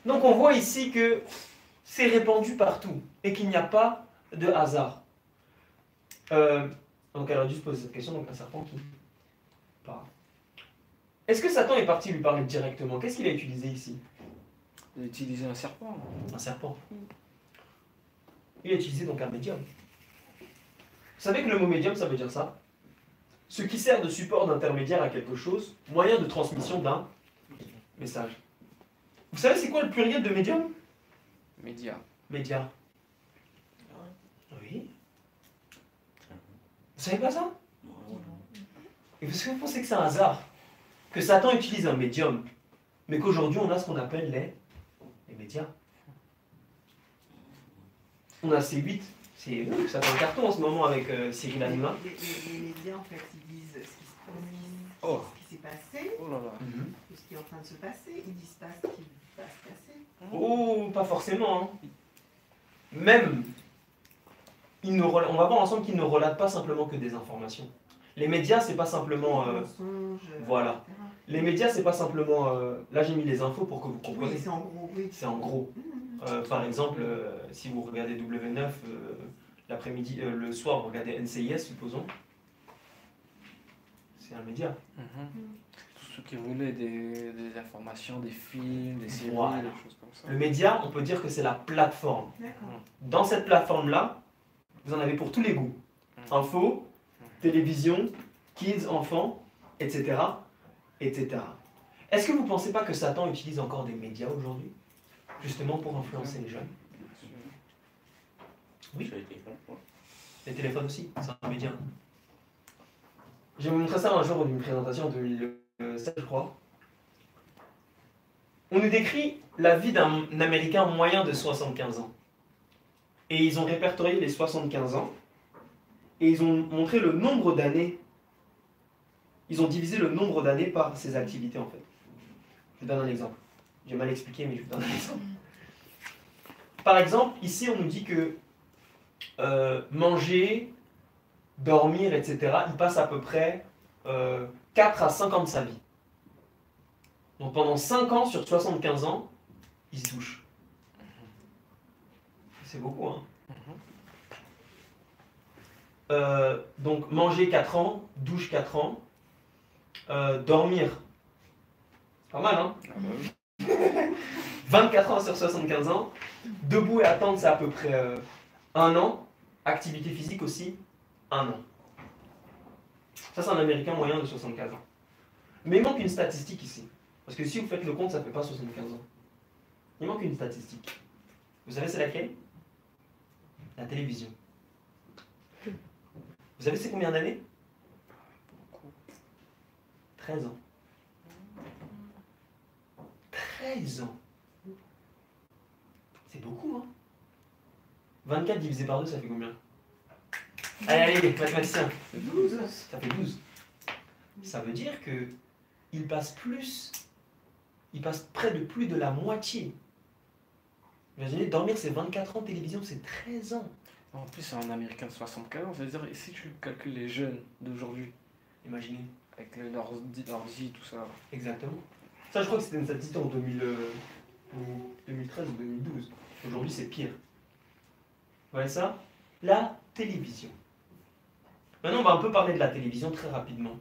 Donc on voit ici que c'est répandu partout et qu'il n'y a pas de hasard. Donc elle a dû se poser cette question, donc un serpent qui part. Est-ce que Satan est parti lui parler directement? Qu'est-ce qu'il a utilisé ici? Il a utilisé un serpent. Un serpent. Il a utilisé donc un médium. Vous savez que le mot médium, ça veut dire ça? Ce qui sert de support d'intermédiaire à quelque chose, moyen de transmission d'un message. Vous savez c'est quoi le pluriel de médium? Média. Média. Oui. Vous savez pas ça? Et vous pensez que c'est un hasard que Satan utilise un médium, mais qu'aujourd'hui on a ce qu'on appelle les médias? On a C8, ça fait un carton en ce moment avec Cyril Hanouna. Les médias, en fait, ils disent ce qui s'est passé, Oh là là. ce qui est en train de se passer. Ils disent pas ce qui va se passer. Oh, pas forcément. Hein. Même, on va voir ensemble qu'ils ne relatent pas simplement que des informations. Les médias, c'est pas simplement... voilà. Etc. Les médias, c'est pas simplement... là, j'ai mis les infos pour que vous compreniez. Oui, c'est en gros, oui. C'est en gros. Par exemple, si vous regardez W9 l'après-midi, le soir, vous regardez NCIS, supposons. C'est un média. Tout ce qui voulait des informations, des films, des séries, Voilà. des choses comme ça. Le média, on peut dire que c'est la plateforme. D'accord. Dans cette plateforme-là, vous en avez pour tous les goûts. Info, télévision, kids, enfants, etc. etc. Est-ce que vous ne pensez pas que Satan utilise encore des médias aujourd'hui, justement pour influencer les jeunes? Oui. Les téléphones aussi, c'est un média. Je vais vous montrer ça un jour d'une présentation en 2007, je crois. On nous décrit la vie d'un Américain moyen de 75 ans. Et ils ont répertorié les 75 ans. Et ils ont montré le nombre d'années. Ils ont divisé le nombre d'années par ses activités, en fait. Je vous donne un exemple. J'ai mal expliqué, mais je vous donne un exemple. Par exemple, ici, on nous dit que manger, dormir, etc., il passe à peu près 4 à 5 ans de sa vie. Donc pendant 5 ans sur 75 ans, il se douche. C'est beaucoup, hein. Donc manger 4 ans, douche 4 ans, dormir, pas mal, hein. 24 ans sur 75 ans, debout et attendre, c'est à peu près 1 an, activité physique aussi, 1 an. Ça, c'est un Américain moyen de 75 ans. Mais il manque une statistique ici. Parce que si vous faites le compte, ça ne fait pas 75 ans. Il manque une statistique. Vous savez c'est laquelle? La télévision. Vous savez c'est combien d'années? 13 ans. 13 ans. C'est beaucoup, hein? 24 divisé par 2, ça fait combien? Allez, mathématicien. 12. Ça fait 12. Ça veut dire que il passe près de plus de la moitié. Imaginez, dormir c'est 24 ans, télévision c'est 13 ans. En plus, c'est un Américain de 75 ans, c'est-à-dire, et si tu calcules les jeunes d'aujourd'hui, Imaginez. avec leur ordi, tout ça. Exactement. Ça, je crois que c'était une statistique en 2013 ou 2012. Aujourd'hui, c'est pire. Vous voyez ça? La télévision. Maintenant, on va un peu parler de la télévision très rapidement.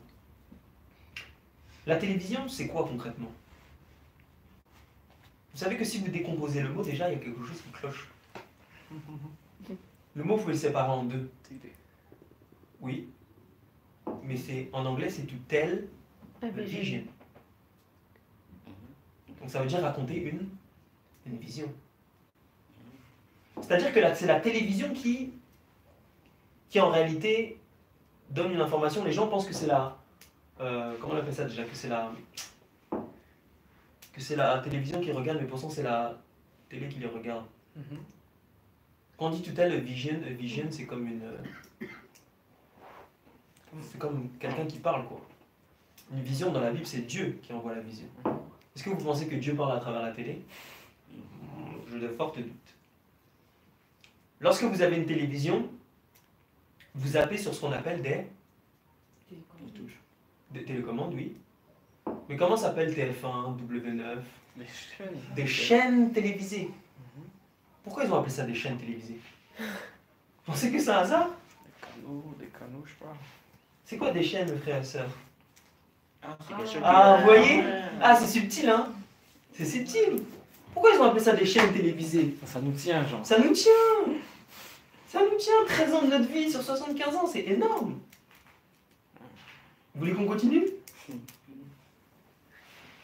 La télévision, c'est quoi concrètement? Vous savez que si vous décomposez le mot, déjà, il y a quelque chose qui cloche. Le mot, vous pouvez le séparer en deux. Oui. Mais en anglais, c'est to tell a vision. Donc ça veut dire raconter une vision. C'est-à-dire que c'est la télévision qui en réalité donne une information. Les gens pensent que c'est la... comment on appelle ça déjà? Que c'est la télévision qui regarde, mais pourtant c'est la télé qui les regarde. Quand on dit tout à l'heure vision, c'est comme c'est comme quelqu'un qui parle, quoi. Une vision dans la Bible, c'est Dieu qui envoie la vision. Est-ce que vous pensez que Dieu parle à travers la télé? Je de fortes doutes. Lorsque vous avez une télévision, vous appuyez sur ce qu'on appelle des télécommandes, oui. Mais comment s'appelle TF1, W9, Des chaînes. Des chaînes télévisées. Pourquoi ils ont appelé ça des chaînes télévisées? Vous pensez que c'est un hasard? Des canaux, je sais pas. C'est quoi des chaînes, frères et sœurs? Ah, c'est quelque chose Ah, qui- vous voyez? Ah, c'est subtil, hein? C'est subtil. Pourquoi ils ont appelé ça des chaînes télévisées? Ça nous tient, genre. Ça nous tient. Ça nous tient. 13 ans de notre vie sur 75 ans, c'est énorme. Vous voulez qu'on continue?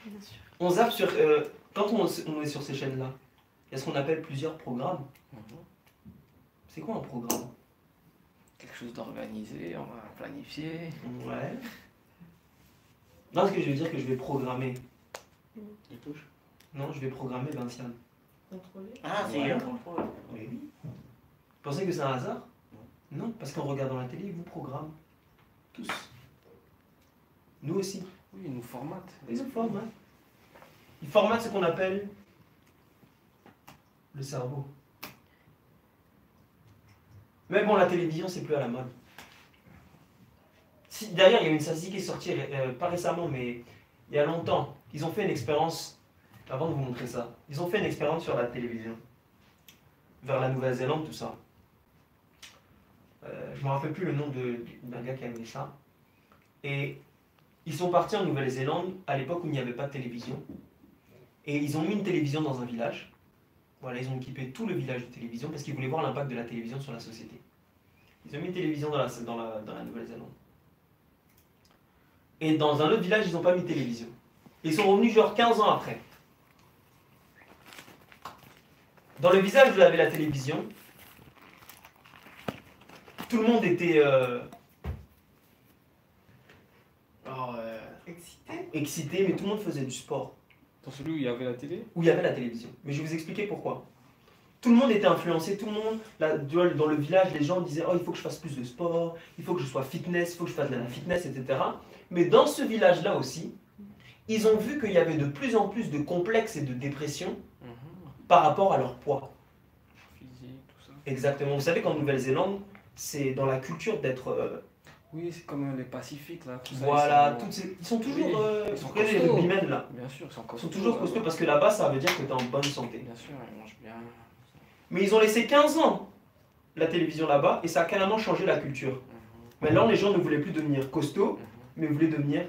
Bien sûr. On zappe sur... quand on est sur ces chaînes-là, il y a ce qu'on appelle plusieurs programmes. C'est quoi un programme? Quelque chose d'organisé, on va planifier. Ouais. Non, ce que je veux dire que je vais programmer. Il touche. Non, je vais programmer Vinciane. Contrôler. Ah, c'est Ouais. un contrôle. Oui. Vous pensez que c'est un hasard? Non, parce qu'en regardant la télé, ils vous programment. Tous. Nous aussi. Oui, ils nous formatent. Ils nous formatent. Ils formatent ce qu'on appelle le cerveau. Mais bon, la télévision, c'est plus à la mode. Si, derrière, il y a une statistique qui est sortie, pas récemment, mais il y a longtemps. Ils ont fait une expérience, avant de vous montrer ça, ils ont fait une expérience sur la télévision. Vers la Nouvelle-Zélande, tout ça. Je ne me rappelle plus le nom d'un gars qui a mené ça. Et ils sont partis en Nouvelle-Zélande à l'époque où il n'y avait pas de télévision. Et ils ont mis une télévision dans un village. Voilà, ils ont équipé tout le village de télévision parce qu'ils voulaient voir l'impact de la télévision sur la société. Ils ont mis une télévision dans la Nouvelle-Zélande. Et dans un autre village, ils n'ont pas mis de télévision. Ils sont revenus genre 15 ans après. Dans le village où il y avait la télévision, tout le monde était excité, mais tout le monde faisait du sport. Dans celui où il y avait la télé? Où il y avait la télévision. Mais je vais vous expliquer pourquoi. Tout le monde était influencé, tout le monde, là, dans le village, les gens disaient « Oh, il faut que je fasse plus de sport, il faut que je sois fitness, il faut que je fasse de la fitness, etc. » Mais dans ce village-là aussi, ils ont vu qu'il y avait de plus en plus de complexes et de dépression par rapport à leur poids. Physique, tout ça. Exactement. Vous savez qu'en Nouvelle-Zélande, c'est dans la culture d'être... Oui, c'est comme les Pacifiques, là. Tout ça, voilà, ils sont... ils sont toujours... Oui, ils sont vous connaissez les costauds. rugbymen, là. Bien sûr, ils sont Ils costauds. sont toujours costauds parce que là-bas, ça veut dire que tu es en bonne santé. Bien sûr, ils mangent bien. Mais ils ont laissé 15 ans la télévision là-bas et ça a carrément changé la culture. Maintenant, les gens ne voulaient plus devenir costauds, mais voulaient devenir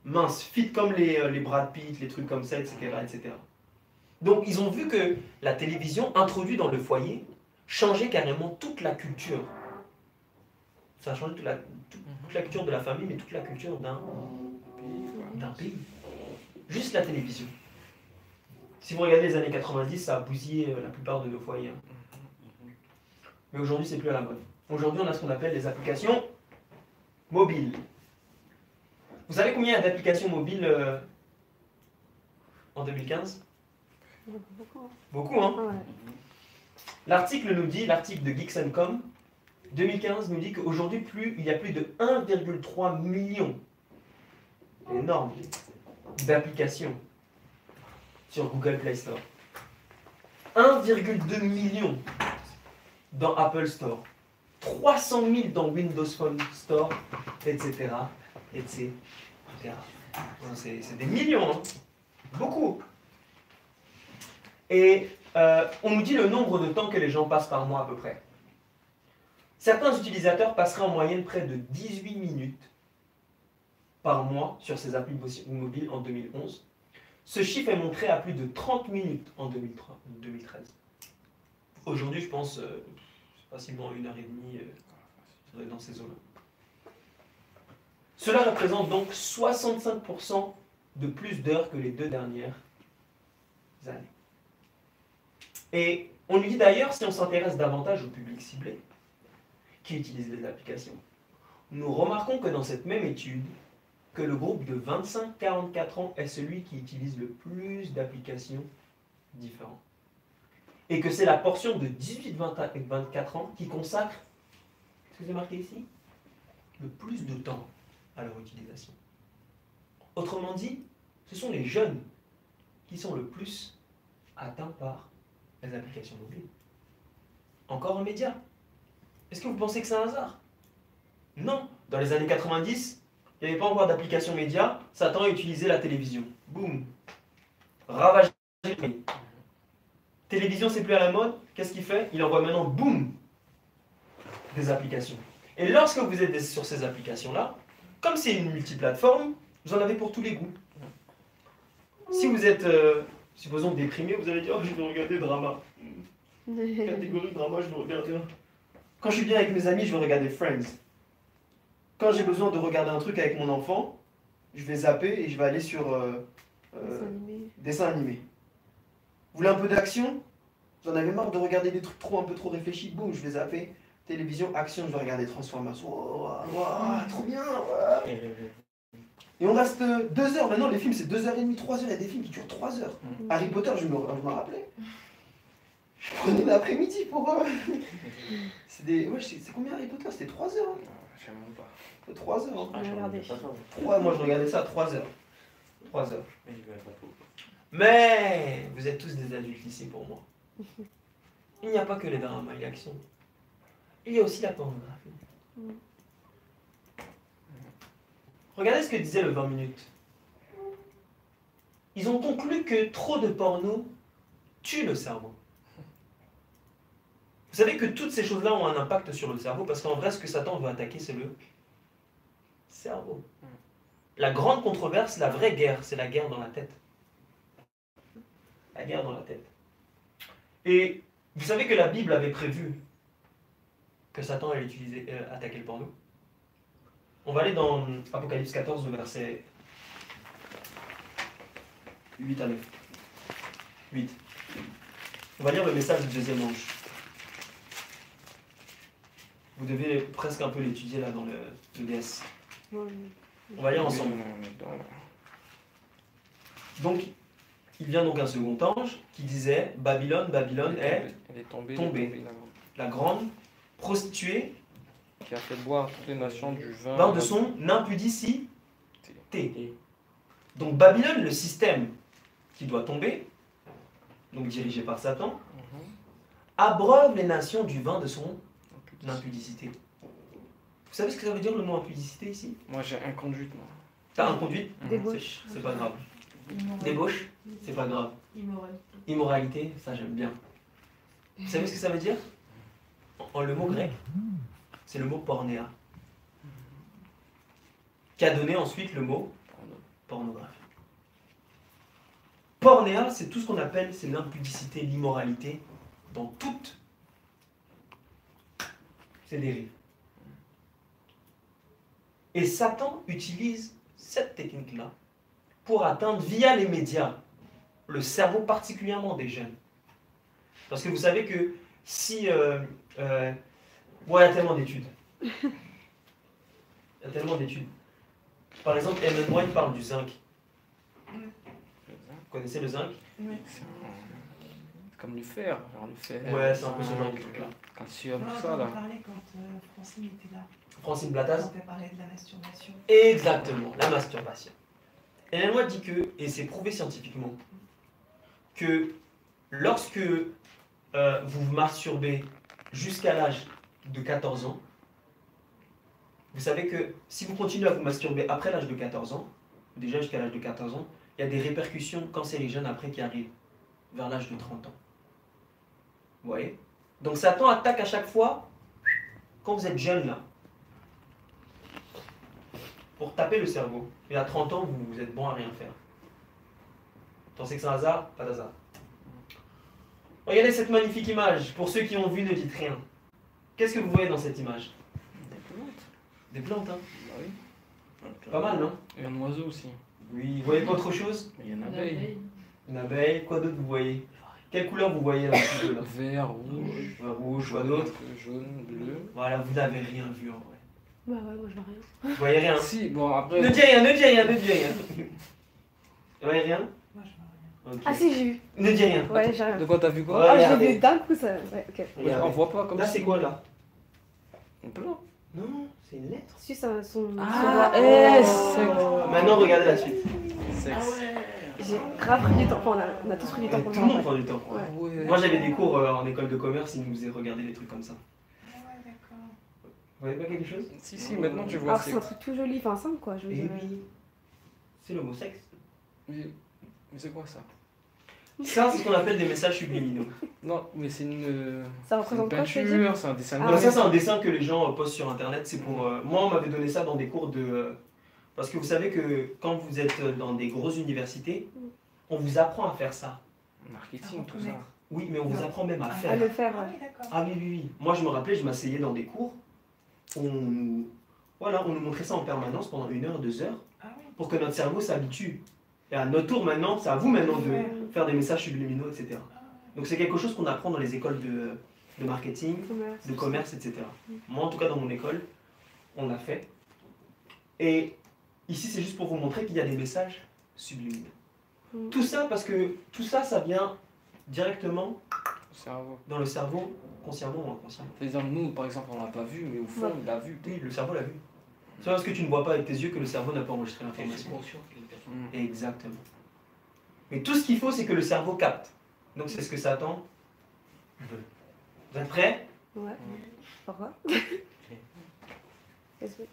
minces, fit comme les Brad Pitt, les trucs comme ça, etc., etc. Donc, ils ont vu que la télévision, introduite dans le foyer, changeait carrément toute la culture. Ça a changé toute la culture de la famille, mais toute la culture d'un pays. Juste la télévision. Si vous regardez les années 90, ça a bousillé la plupart de nos foyers. Mais aujourd'hui, c'est plus à la mode. Aujourd'hui, on a ce qu'on appelle les applications mobiles. Vous savez combien il y a d'applications mobiles en 2015? Beaucoup. Beaucoup, hein? Ouais. L'article nous dit, l'article de Geeks&Com, 2015 nous dit qu'aujourd'hui, il y a plus de 1,3 million, énorme, d'applications sur Google Play Store. 1,2 million dans Apple Store. 300 000 dans Windows Phone Store, etc. etc. C'est des millions, hein. Beaucoup. Et on nous dit le nombre de temps que les gens passent par mois à peu près. Certains utilisateurs passeraient en moyenne près de 18 minutes par mois sur ces applis mobiles en 2011. Ce chiffre est montré à plus de 30 minutes en 2013. Aujourd'hui, je pense, facilement 1h30, ça doit être dans ces eaux-là. Cela représente donc 65% de plus d'heures que les 2 dernières années. Et on lui dit d'ailleurs, si on s'intéresse davantage au public ciblé, qui utilise les applications, nous remarquons que dans cette même étude, que le groupe de 25-44 ans est celui qui utilise le plus d'applications différentes. Et que c'est la portion de 18-24 ans qui consacre, ce que c'est marqué ici, le plus de temps à leur utilisation. Autrement dit, ce sont les jeunes qui sont le plus atteints par les applications mobiles. Encore un média. Est-ce que vous pensez que c'est un hasard? Non. Dans les années 90, il n'y avait pas encore d'application média, Satan utilisait la télévision. Boum. Ravage changer. Télévision, c'est plus à la mode. Qu'est-ce qu'il fait? Il envoie maintenant, boum, des applications. Et lorsque vous êtes sur ces applications-là, comme c'est une multiplateforme, vous en avez pour tous les goûts. Si vous êtes, supposons, déprimé, vous allez dire, oh, je vais regarder drama. Catégorie drama, je vais regarder. Quand je suis bien avec mes amis, je vais regarder Friends. Quand j'ai besoin de regarder un truc avec mon enfant, je vais zapper et je vais aller sur dessin animé. Vous voulez un peu d'action? Vous en avez marre de regarder des trucs un peu trop réfléchis? Boum, je vais zapper. Télévision, action, je vais regarder Transformers. Oh, trop bien! Ouais. Et on reste 2 heures. Maintenant, les films, c'est 2h30, 3 heures. Il y a des films qui durent 3 heures. Harry Potter, je me rappelais. Je prenais l'après-midi pour... c'est des... Ouais, c'est combien Harry Potter? C'était 3 heures. Hein. Je sais même pas. 3 heures. Hein. On a regardé. Moi, je regardais ça à 3 heures. 3 heures. Mais vous êtes tous des adultes ici pour moi. Il n'y a pas que les dramas et l'action. Il y a aussi la pornographie. Regardez ce que disait le 20 minutes. Ils ont conclu que trop de porno tue le cerveau. Vous savez que toutes ces choses-là ont un impact sur le cerveau parce qu'en vrai, ce que Satan veut attaquer, c'est le cerveau. La grande controverse, la vraie guerre, c'est la guerre dans la tête. La guerre dans la tête. Et vous savez que la Bible avait prévu que Satan allait attaquer le porno. On va aller dans Apocalypse 14, verset 8 à 9. 8. On va lire le message du deuxième ange. Vous devez presque un peu l'étudier là dans le DS. On va lire ensemble. Donc, il vient donc un second ange qui disait Babylone, Babylone est tombée. La grande prostituée qui a fait boire toutes les nations du vin de son impudicité. Donc Babylone, le système qui doit tomber, donc dirigé par Satan, abreuve les nations du vin de son impudicité. Vous savez ce que ça veut dire le mot impudicité ici? Moi j'ai inconduite. T'as inconduite? Débauche. C'est pas grave. Débauche? C'est pas grave. Immoralité. Immoralité, ça j'aime bien. Vous savez ce que ça veut dire? Le mot grec, c'est le mot pornéa, qui a donné ensuite le mot pornographie. Pornéa, c'est tout ce qu'on appelle, c'est l'impudicité, l'immoralité, dans toutes ces dérives. Et Satan utilise cette technique-là pour atteindre, via les médias, le cerveau particulièrement des jeunes. Parce que vous savez que si... bon, il y a tellement d'études. Il y a tellement d'études. Par exemple, Ellen White parle du zinc. Vous connaissez le zinc? Oui. C'est comme le fer. Genre le fer. Ouais, c'est un peu ce genre de truc-là. Calcium, On tout en ça là. a parlé quand Francine était là. Francine Blattaz? Quand elle parlait de la masturbation. Exactement, la masturbation. Ellen White dit que, et c'est prouvé scientifiquement, que lorsque vous vous masturbez jusqu'à l'âge de 14 ans, vous savez que si vous continuez à vous masturber après l'âge de 14 ans, déjà jusqu'à l'âge de 14 ans, il y a des répercussions cancérigènes après qui arrivent vers l'âge de 30 ans. Vous voyez? Donc Satan attaque à chaque fois quand vous êtes jeune là, pour taper le cerveau. Et à 30 ans, vous êtes bon à rien faire. Vous pensez que c'est un hasard? Pas d'hasard. Regardez cette magnifique image. Pour ceux qui ont vu, ne dites rien. Qu'est-ce que vous voyez dans cette image? Des plantes, hein? Bah oui. Pas mal, non? Et un oiseau aussi. Oui. Vous voyez pas autre chose? Il y a une abeille. Une abeille. Quoi d'autre vous voyez? Quelle couleur vous voyez là? Vert, rouge, Rouge, quoi d'autre? jaune, bleu. Voilà, vous n'avez rien vu en vrai. Bah ouais, moi je vois rien. Vous voyez rien? Si, bon après. Ne dis rien, ne dis rien, ne dis rien. Vous voyez rien? Moi, je vois rien. Ok. Ah si, j'ai vu. Ne dis rien. Ouais, j'ai rien. De quoi t'as vu quoi? Ouais. Ah, je regardez. l'ai vu d'un coup, ça. Ouais, ok. Regardez. On voit pas comme Là, ça. c'est quoi là? Un plan. Non, c'est une lettre. Si, ça, son. Ah, son- S. Maintenant, regardez la suite. Sexe. J'ai grave pris du temps. Enfin, on a tous pris du temps pour Tout le le monde voir. prend du temps. Ouais. Ouais. Moi, j'avais des cours en école de commerce, ils nous faisaient regarder des trucs comme ça. Ah ouais, d'accord. Vous voyez pas quelque chose? Si, maintenant tu vois. Alors, c'est un truc tout joli, enfin simple quoi, je veux Eh dire. oui. C'est l'homosexe. Mais c'est quoi ça? Ça, c'est ce qu'on appelle des messages subliminaux. Non, mais c'est Ça une représente quoi, tu veux dire? peinture, c'est un dessin Ah, Alors animé. ça, c'est un dessin que les gens postent sur Internet. C'est pour... moi, on m'avait donné ça dans des cours de... parce que vous savez que quand vous êtes dans des grosses universités, on vous apprend à faire ça. Marketing, tout ça. Oui, mais on vous apprend même à À faire. le faire, Ah ouais. oui, d'accord. Ah oui, oui, oui. Moi, je me rappelais, je m'asseyais dans des cours. Voilà, on nous montrait ça en permanence pendant 1 heure, 2 heures, Ah oui. pour que notre cerveau s'habitue. Et à notre tour maintenant, c'est à vous maintenant de faire des messages subliminaux, etc. Donc c'est quelque chose qu'on apprend dans les écoles de marketing, Commerce. de commerce, etc. Moi, en tout cas, dans mon école, on l'a fait. Et ici, c'est juste pour vous montrer qu'il y a des messages subliminaux. Mm. Tout ça parce que tout ça, ça vient directement Le cerveau. dans le cerveau, consciemment ou inconsciemment. C'est-à-dire, nous, par exemple, on l'a pas vu, mais au fond, Ouais. il l'a vu. Oui, le cerveau l'a vu. C'est pas parce que tu ne vois pas avec tes yeux que le cerveau n'a pas enregistré C'est l'information. conscient qu'il est personne. Mm. Exactement. Mais tout ce qu'il faut, c'est que le cerveau capte. Donc c'est ce que Satan veut. Vous êtes prêts? Ouais. Pourquoi? Facebook.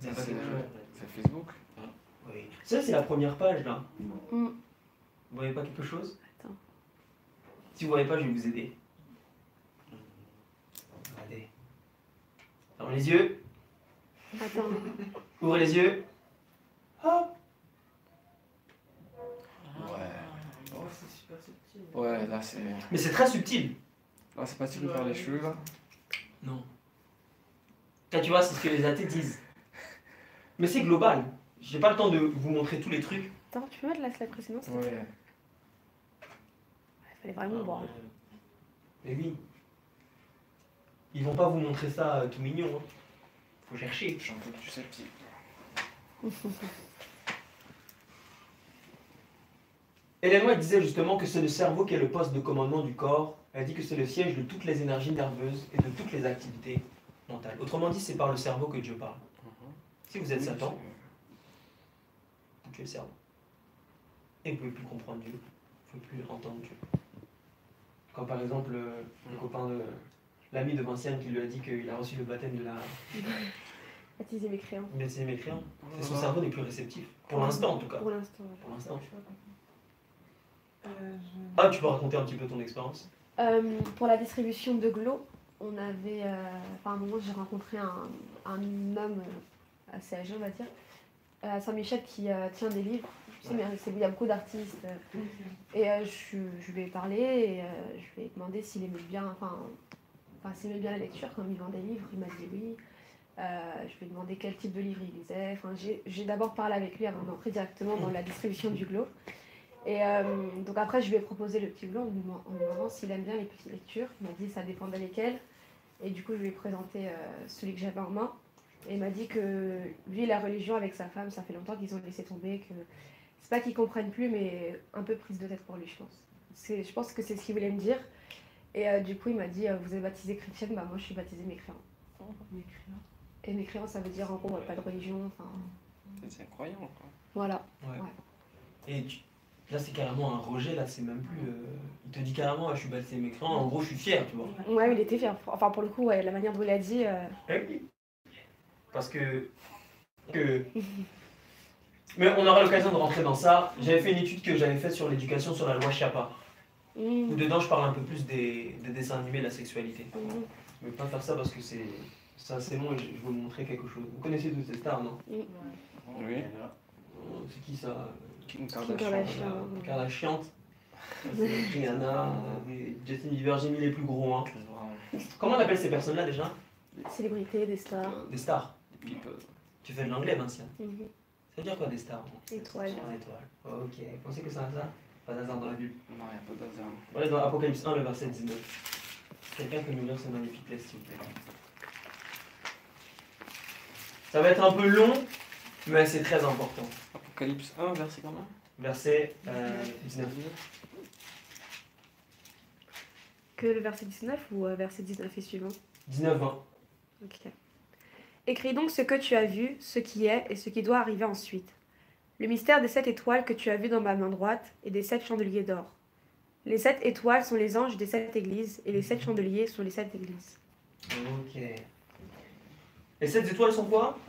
Vous avez pas C'est quelque chose? c'est Facebook. Oui. Ça, c'est la première page, là. Mm. Vous voyez pas quelque chose? Attends. Si vous voyez pas, je vais vous aider. Regardez. Fermez les yeux. Attends. Ouvrez les yeux. Hop. Ouais. Oh, c'est super subtil. Ouais, là, c'est. Mais c'est très subtil. Là, c'est pas tiré par les cheveux, là. Non. Là, tu vois, c'est ce que les athées disent. Mais c'est global. J'ai pas le temps de vous montrer tous les trucs. Attends, tu peux mettre la slide précédente? s'il te plaît? Ouais. Il fallait vraiment voir. Mais oui. Ils vont pas vous montrer ça tout mignon. Hein. Faut chercher. Je suis un peu plus sceptique. Hélène White disait justement que c'est le cerveau qui est le poste de commandement du corps. Elle dit que c'est le siège de toutes les énergies nerveuses et de toutes les activités mentales. Autrement dit, c'est par le cerveau que Dieu parle. Si vous êtes Oui, Satan, vous tuez le cerveau. Et vous ne pouvez plus comprendre Dieu. Vous ne pouvez plus entendre Dieu. Quand par exemple, le copain de l'ami de Vinciane qui lui a dit qu'il a reçu le baptême de la Baptiser mes crayons. médecine mécréant, c'est son cerveau n'est plus réceptif. Pour l'instant en tout cas. Pour l'instant. ouais. Pour l'instant. Je- Ah, tu peux raconter un petit peu ton expérience? Pour la distribution de Glo, on avait. Enfin, à un moment, j'ai rencontré un homme assez âgé, on va dire, à Saint-Michel qui tient des livres. Tu sais, mais il y a beaucoup d'artistes. Et je lui ai parlé et je lui ai demandé s'il aimait bien, s'il aimait bien la lecture, comme il vend des livres. Il m'a dit oui. Je lui ai demandé quel type de livre il lisait. Enfin, j'ai d'abord parlé avec lui avant d'entrer directement dans la distribution du Glo. Et donc après, je lui ai proposé le petit Glo en lui demandant s'il aime bien les petites lectures. Il m'a dit ça dépendait lesquelles. Et du coup, je lui ai présenté celui que j'avais en main. Et il m'a dit que lui, la religion avec sa femme, ça fait longtemps qu'ils ont laissé tomber, que c'est pas qu'ils comprennent plus, mais un peu prise de tête pour lui, je pense. Je pense que c'est ce qu'il voulait me dire. Et du coup, il m'a dit vous êtes baptisée chrétienne, bah moi je suis baptisée mécréant. Mécréant. Et mécréant, ça veut dire en gros pas de religion, enfin C'est incroyable, quoi. voilà. Ouais. Ouais. Et là, c'est carrément un rejet, là, c'est même plus. Il te dit carrément, ah, je suis baptisé mécréant, en gros, je suis fier, tu vois. Ouais, il était fier. Enfin, pour le coup, ouais, la manière dont il a dit. Parce que. Mais on aura l'occasion de rentrer dans ça. J'avais fait une étude que j'avais faite sur l'éducation sur la loi Chiappa. Où dedans, je parle un peu plus des dessins animés, de la sexualité. Je ne vais pas faire ça parce que c'est assez long et je vais vous montrer quelque chose. Vous connaissez toutes ces stars, non? Oui. C'est qui ça? Kim Kardashian. Kardashian. Rihanna, Justin Bieber, j'ai mis les plus gros. Hein. Comment on appelle ces personnes-là déjà? Célébrités, des stars. Des stars. People. Tu fais de l'anglais, Vinciane. Mhm. Ça veut dire quoi des stars? Étoiles. Des étoiles. Ok. Vous pensez que c'est un hasard? Pas d'hasard dans la Bible. Non, il n'y a pas d'hasard. Voilà dans Apocalypse 1, le verset 19. Quelqu'un peut nous lire ce magnifique texte, s'il vous plaît. Ça va être un peu long, mais c'est très important. Apocalypse 1, verset combien? Verset 19. Que le verset 19 ou verset 19 et suivant? 19-20. Ok. Écris donc ce que tu as vu, ce qui est et ce qui doit arriver ensuite. Le mystère des 7 étoiles que tu as vues dans ma main droite et des 7 chandeliers d'or. Les 7 étoiles sont les anges des 7 églises et les 7 chandeliers sont les 7 églises. Ok. Les 7 étoiles sont quoi?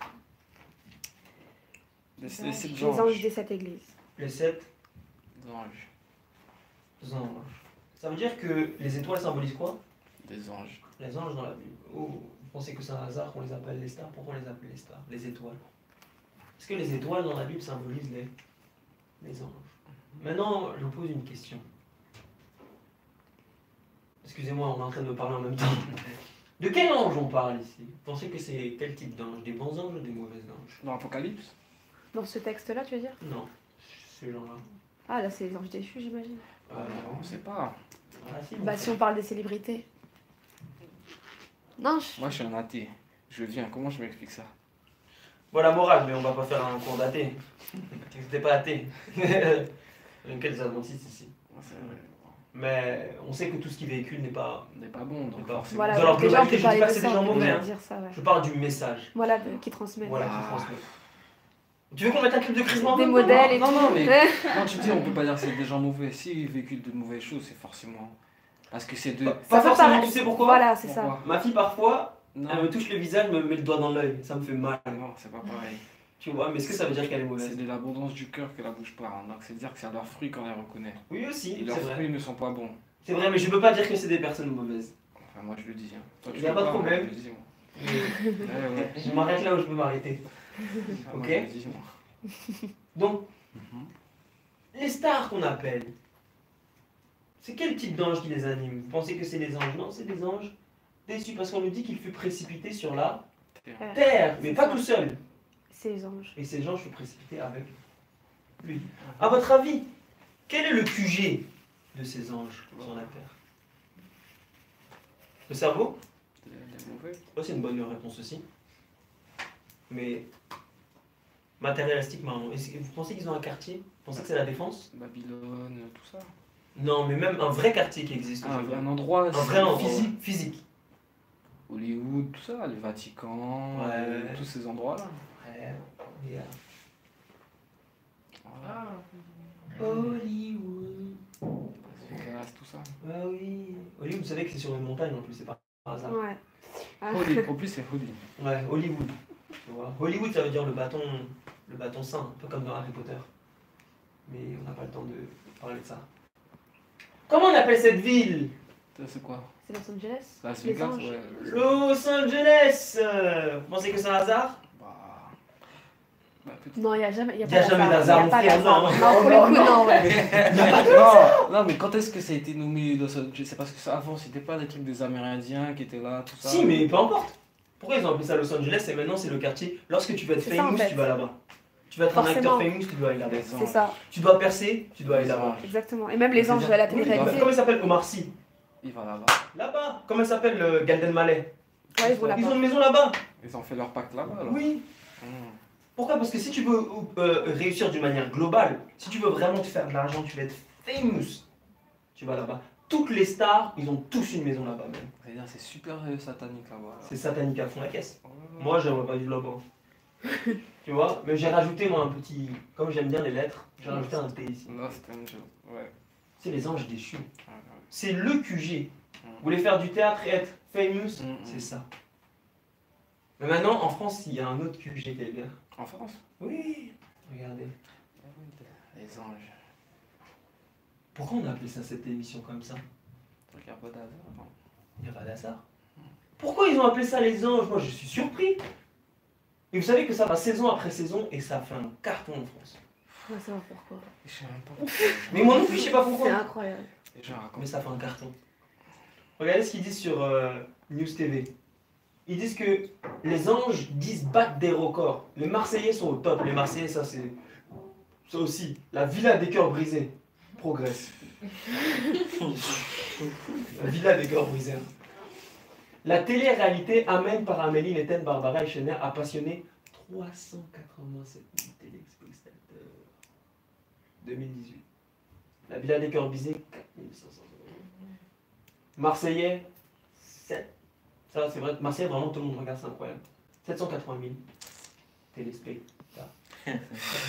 Les 7 Les anges. anges des 7 églises. Les 7 anges. anges. Ça veut dire que les étoiles symbolisent quoi? Des anges. Les anges dans la Bible. Oh, vous pensez que c'est un hasard qu'on les appelle les stars? Pourquoi on les appelle les stars? Les étoiles. Est-ce que les étoiles dans la Bible symbolisent les anges? Maintenant, je vous pose une question. Excusez-moi, on est en train de me parler en même temps. De quel ange on parle ici? Vous pensez que c'est quel type d'ange? Des bons anges ou des mauvais anges? Dans l'Apocalypse? Dans ce texte-là, tu veux dire? Non, ces gens-là. Ah, là, c'est les anges déchus, j'imagine. On sait pas. Ah, si, Bah, si on parle des célébrités. Non, Moi, je suis un athée. Je viens, comment je m'explique ça? Voilà, morale, mais on va pas faire un cours d'athée. T'es pas athée. Quels adventistes ici. C'est vrai. Mais on sait que tout ce qui véhicule n'est pas. On n'est pas bon, donc N'est pas- forcément. Voilà, Dans leur donc déjà, on globalité, peut je dis parler pas de que c'est ça, des gens on peut mauvais, hein. dire ça, ouais. Je parle du message. Voilà, qui transmettent. Voilà, qui Ah. transmet. Tu veux qu'on mette un clip de Chris Brown? Des modèles et Non, tout. non, mais Ouais. quand tu dis on peut pas dire que c'est des gens mauvais, s'ils véhiculent de mauvaises choses, c'est forcément. Parce que c'est deux. Pas Ça peut forcément, paraître- tu sais pourquoi? Voilà, c'est ça. Pourquoi? Ma fille, parfois, Non, elle me touche le visage, me met le doigt dans l'œil. Ça me fait mal. non, c'est pas pareil. Tu vois, mais est-ce que ça veut dire qu'elle est C'est mauvaise? de l'abondance du cœur que la bouche parle. Donc c'est dire que c'est leurs fruits qu'on les reconnaît. Oui, aussi, Et c'est leurs vrai. fruits ne sont pas bons. C'est vrai, mais je peux pas dire que c'est des personnes mauvaises. Enfin, moi je le dis. Hein. Toi, tu Y a peux pas de moi, problème. je le dis, moi. Ouais, ouais. Je m'arrête là où je peux m'arrêter. Ah, moi, Ok. je le dis, moi. Donc, Mhm. les stars qu'on appelle, c'est quel type d'ange qui les anime? Vous pensez que c'est les anges? Non, c'est des anges déçus parce qu'on nous dit qu'il fut précipité sur la terre, mais pas tout seul. C'est les anges. Et ces anges furent précipités avec lui. À votre avis, quel est le QG de ces anges sur la terre? Le cerveau? Les mauvais. Oh, c'est une bonne réponse aussi. Mais matérialistiquement, est-ce que vous pensez qu'ils ont un quartier? Vous pensez que c'est la défense? Babylone, tout ça. Non, mais même un vrai quartier qui existe. Ah, aujourd'hui. un endroit. Un vrai endroit. physique. Physique. Hollywood, tout ça, le Vatican, Ouais. tous ces endroits-là. Ouais, regarde. Voilà. Hollywood. Las Vegas, tout ça. Ah oui. Hollywood, vous savez que c'est sur une montagne en plus, c'est pas par hasard. Ouais. Ah. En plus, c'est Holy. Ouais, Hollywood. Tu vois. Hollywood, ça veut dire le bâton saint, un peu comme dans Harry Potter. Mais on n'a pas le temps de parler de ça. Comment on appelle cette ville? Ça, c'est quoi? C'est Los Angeles. Las Les Vegas, anges. ouais. Los Angeles. Vous pensez que c'est un hasard? Peut-être. Non, il n'y a jamais, Y a jamais d'hasard, Y a mon pas frère, d'hasard. non. Non, pour le coup, non, ouais. Non, mais quand est-ce que ça a été nommé Los Angeles? C'est parce que ça, avant, c'était pas des trucs des Amérindiens qui étaient là, tout ça. Si, mais peu importe. Pourquoi ils ont appelé ça Los Angeles et maintenant c'est le quartier? Lorsque tu veux être C'est ça, en famous, fait. tu vas là-bas. Tu vas être un Forcément. acteur famous, tu dois aller là-bas. C'est ça, Tu dois percer, tu dois aller là-bas. exactement. Et même les anges à la télé-réalité. Comment il s'appelle Omar Sy? Il va là-bas. Là-bas. Comment il s'appelle Galden Mallet? Ouais, ils vont Ils ont là-bas. une maison là-bas. Ils ont fait leur pacte là-bas, alors. Oui. Mmh. Pourquoi? Parce que si tu veux réussir d'une manière globale, si tu veux vraiment te faire de l'argent, tu veux être famous, tu vas là-bas. Toutes les stars, ils ont tous une maison là-bas même. C'est-à-dire, c'est super satanique là-bas. alors. C'est satanique à fond la caisse. Ouais. Moi, j'aimerais pas vivre là-bas. Tu vois? Mais j'ai rajouté moi un petit. Comme j'aime bien les lettres, j'ai rajouté un T ici. Lost Angel, ouais. C'est les anges déchus. Ouais, ouais. C'est le QG. Vous voulez faire du théâtre et être famous, c'est ça. Mais maintenant, en France, il y a un autre QG qui est bien. En France? Oui, regardez. Les anges. Pourquoi on a appelé ça cette émission comme ça? Il n'y a pas d'hasard, non? Il n'y a pas d'hasard. Pourquoi ils ont appelé ça les anges? Moi, je suis surpris. Et vous savez que ça va saison après saison et ça fait un carton en France. Ouais, ça va pourquoi. Je sais même pas. Mais moi non plus, je sais pas C'est pourquoi. incroyable. Déjà, raconte. Mais ça fait un carton. Regardez ce qu'ils disent sur News TV. Ils disent que les anges battent des records. Les Marseillais sont au top. Les Marseillais, ça c'est... Ça aussi. La villa des cœurs brisés progresse. La villa des cœurs brisés. La télé-réalité Amen par Amélie Letten, Barbara et Chener a passionné 387 000 téléspectateurs. 2018. La villa des cœurs brisés, 4 500 euros. Marseillais, 7. Ça, c'est vrai. Marseille, vraiment, tout le monde regarde, c'est incroyable. 780 000 téléspectateurs.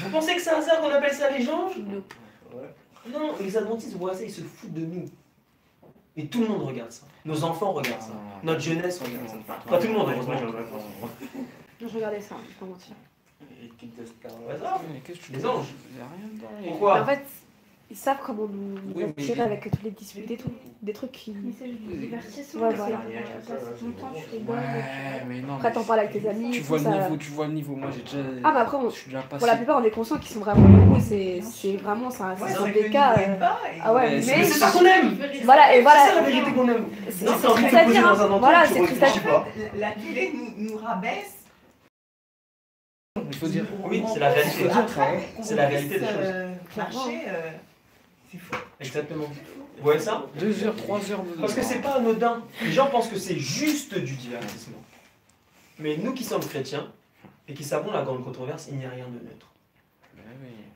Vous pensez que c'est un hasard qu'on appelle ça les anges? Non. Non, les adventistes voient ça, ils se foutent de nous. Et tout le monde regarde ça. Nos enfants regardent ça. Notre jeunesse regarde ça. Pas tout le monde, heureusement. Je regardais ça, je peux pas mentir. Équipe de stars. Au hasard. Mais qu'est-ce que tu Les dis? anges. Il n'y a rien dedans. Mais Pourquoi? en fait, ils savent comment nous Oui, mais- attirer avec toutes les disputes et tout. Des trucs qui. Mais c'est juste du divertissement. Ouais, c'est- voilà. tu passes ton temps, tu rigoles. Ouais, mais non. Après, mais t'en parles avec tes amis. tu tout vois le ça. niveau, tu vois le niveau. Moi, j'ai déjà. Ah, mais après, je suis déjà passé. pour la plupart, on est conscient qu'ils sont vraiment nombreux. C'est vraiment ça. Ouais, C'est c'est des que cas. le niveau est bas et- Ah ouais, Mais Mais mais. c'est ça qu'on aime. Voilà, et C'est ça la voilà. vérité qu'on aime. C'est Non, t'es en train triste de à te poser dire. dans un Hein. endroit, Voilà, tu c'est triste à réfléchis dire. pas. La télé nous rabaisse. Il faut dire. Oui, c'est la réalité. Faut dire, Après, C'est la réalité des choses. Marcher, c'est fou. Exactement. Vous voyez ça 2 heures, 3 heures de. Parce que c'est pas anodin. Les gens pensent que c'est juste du divertissement. Mais nous qui sommes chrétiens et qui savons la grande controverse, il n'y a rien de neutre.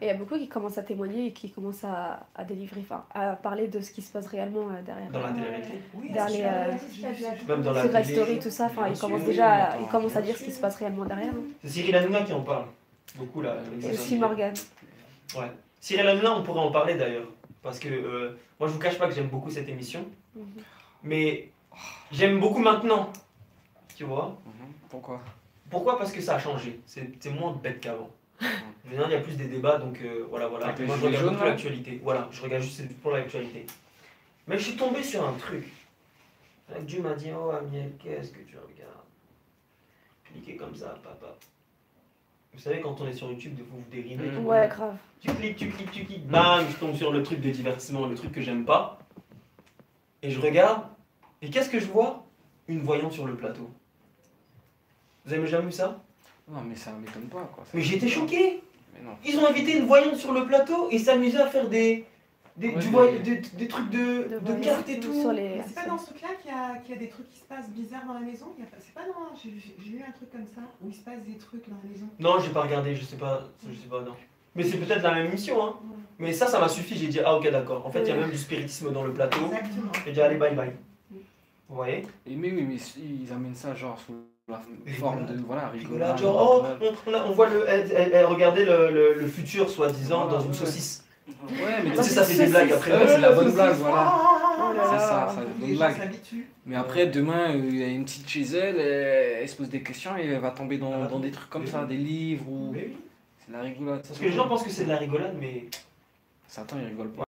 Et il y a beaucoup qui commencent à témoigner et qui commencent à délivrer, enfin, à parler de ce qui se passe réellement derrière. Dans la télé-réalité. Oui, Dans c'est Même dans la Secret télé. Story, tout ça, enfin, ils Bien commencent sûr. déjà, ils commencent à dire ce qui se passe réellement derrière. Hein. C'est Cyril Hanouna qui en parle. Beaucoup là. les Et aussi invités. Morgan. Ouais. Cyril Hanouna, on pourrait en parler d'ailleurs. Parce que moi je vous cache pas que j'aime beaucoup cette émission. Mhm. Mais j'aime beaucoup maintenant. Tu vois Pourquoi? Pourquoi? Parce que ça a changé. C'est moins bête qu'avant. Maintenant, il y a plus des débats, donc voilà. Avec les Moi, je gilets regarde jaunes, beaucoup là l'actualité. Voilà, je regarde juste pour l'actualité. Mais je suis tombé sur un truc. Dieu m'a dit, oh Amiel, qu'est-ce que tu regardes? Cliquez comme ça, papa. Vous savez, quand on est sur YouTube, des fois, vous dérimez. Mhm. Ouais, grave. Tu cliques, bam, je tombe sur le truc de divertissement, le truc que j'aime pas. Et je regarde, et qu'est-ce que je vois? Une voyante sur le plateau. Vous avez jamais vu ça? Non, mais ça m'étonne pas, quoi. Ça Mais j'ai été m'étonne pas. choqué! Mais non. Ils ont invité une voyante sur le plateau et s'amusaient à faire des Ouais, des trucs de voyants cartes et tout. Sur les... Mais c'est pas dans ce truc-là qu'il y a des trucs qui se passent bizarres dans la maison. C'est pas dans. J'ai eu un truc comme ça où il se passe des trucs dans la maison. Non, j'ai pas regardé, je sais pas, non. Mais c'est peut-être la même émission, hein. Mais ça m'a suffi, j'ai dit, ah ok, d'accord. En fait, il y a même du spiritisme dans le plateau. Exactement. J'ai dit, allez, bye bye. Vous voyez? Et mais oui, mais ils amènent ça genre sous la forme de voilà, Rigolade, rigolade. genre, oh, ouais. on voit elle regardait le futur, soi-disant, dans une Ouais. saucisse. Ouais, mais Tu sais, ça fait des blagues après. Ouais, c'est la bonne blague, voilà. Oh là C'est là. ça, c'est la bonne Les gens blague. s'habituent. Mais après, demain, il y a une petite chez elle, elle se pose des questions et elle va tomber dans des trucs comme ça, des livres ou. Mais oui. C'est la rigolade. Parce que les gens pensent que c'est de la rigolade, mais Satan, il rigole pas.